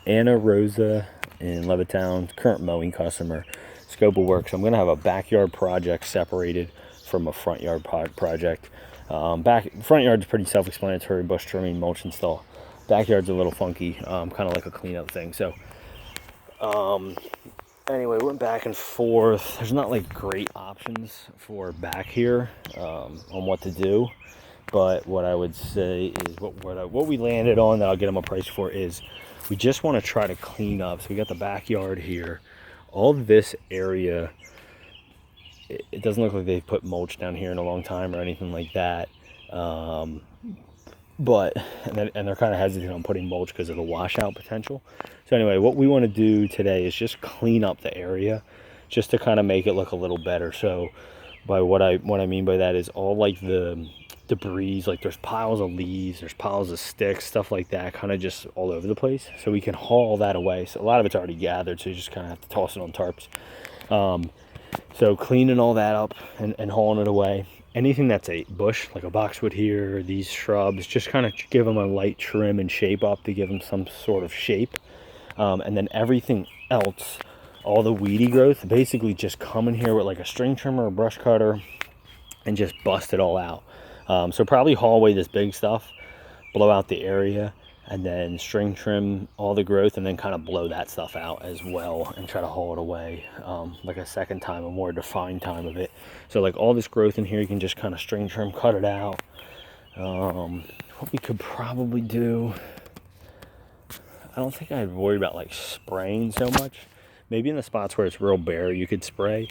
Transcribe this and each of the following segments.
Anna Rosa in Levittown, current mowing customer. Scope of work. So I'm going to have a backyard project separated from a front yard project. Front yard's pretty self-explanatory: bush trimming, mulch install. Backyard's a little funky, kind of like a cleanup thing. So anyway, went back and forth. There's not like great options for back here on what to do, but what I would say is what we landed on that I'll get them a price for is we just want to try to clean up. So we got the backyard here. All this area, it doesn't look like they've put mulch down here in a long time or anything like that. But they're kind of hesitant on putting mulch because of the washout potential. So anyway, what we want to do today is just clean up the area, just to kind of make it look a little better. So by what I mean by that is all like the debris, like there's piles of leaves, there's piles of sticks, stuff like that, kind of just all over the place. So we can haul that away. So a lot of it's already gathered, so you just kind of have to toss it on tarps. So cleaning all that up and hauling it away. Anything that's a bush, like a boxwood here, these shrubs, just kind of give them a light trim and shape up to give them some sort of shape. And then everything else, all the weedy growth, basically just come in here with like a string trimmer or brush cutter and just bust it all out. So probably haul away this big stuff, blow out the area, and then string trim all the growth and then kind of blow that stuff out as well and try to haul it away like a second time, a more defined time of it. So like all this growth in here, you can just kind of string trim, cut it out. What we could probably do, I don't think I'd worry about like spraying so much. Maybe in the spots where it's real bare you could spray,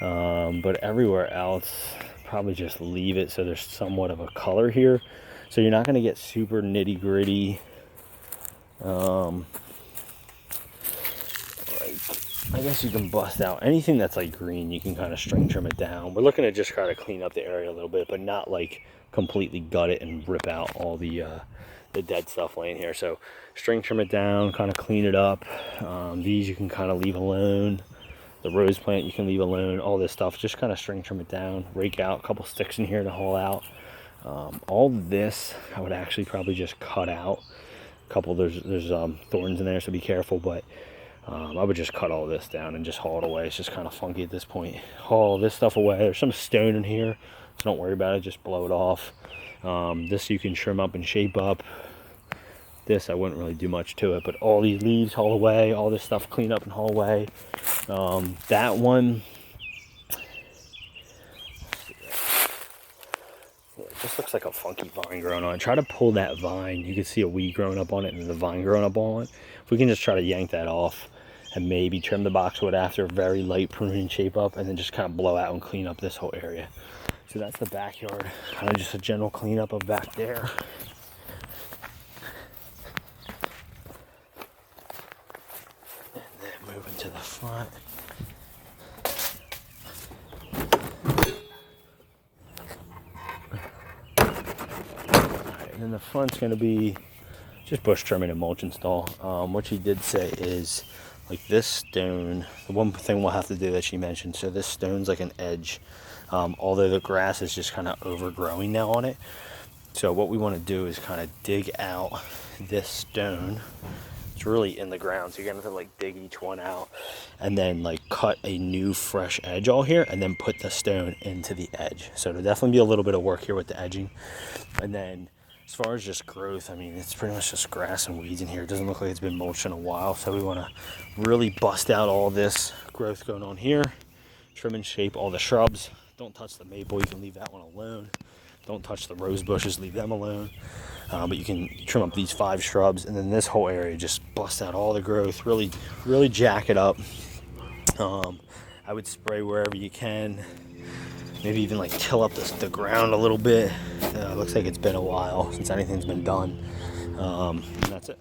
but everywhere else probably just leave it so there's somewhat of a color here. So you're not going to get super nitty gritty. Like, I guess you can bust out anything that's like green, you can kind of string trim it down. We're looking to just try to clean up the area a little bit, but not like completely gut it and rip out all the dead stuff laying here. So string trim it down, kind of clean it up. These you can kind of leave alone. The rose plant you can leave alone. All this stuff, just kind of string trim it down, rake out a couple sticks in here to haul out. All this I would actually probably just cut out. A couple, there's thorns in there, so be careful, but I would just cut all this down and just haul it away. It's just kind of funky at this point. Haul this stuff away. There's some stone in here, so don't worry about it, just blow it off. This you can trim up and shape up. This I wouldn't really do much to it, but all these leaves haul away, all this stuff clean up and haul away. That one, it just looks like a funky vine growing on it. Try to pull that vine. You can see a weed growing up on it and the vine growing up on it. If we can just try to yank that off and maybe trim the boxwood after, very light pruning shape up, and then just kind of blow out and clean up this whole area. So that's the backyard, kind of just a general cleanup of back there. And then moving to the front. And then the front's going to be just bush trimming and mulch install. What she did say is, like this stone, the one thing we'll have to do that she mentioned, so this stone's like an edge, although the grass is just kind of overgrowing now on it. So what we want to do is kind of dig out this stone. It's really in the ground, so you're going to have to like dig each one out and then like cut a new fresh edge all here and then put the stone into the edge. So there'll definitely be a little bit of work here with the edging. And then as far as just growth, I mean, it's pretty much just grass and weeds in here. It doesn't look like it's been mulched in a while, so we want to really bust out all this growth going on here. Trim and shape all the shrubs. Don't touch the maple, you can leave that one alone. Don't touch the rose bushes, leave them alone. But you can trim up these 5 shrubs, and then this whole area, just bust out all the growth, really jack it up. I would spray wherever you can. Maybe even like till up the ground a little bit. Looks like it's been a while since anything's been done. And that's it.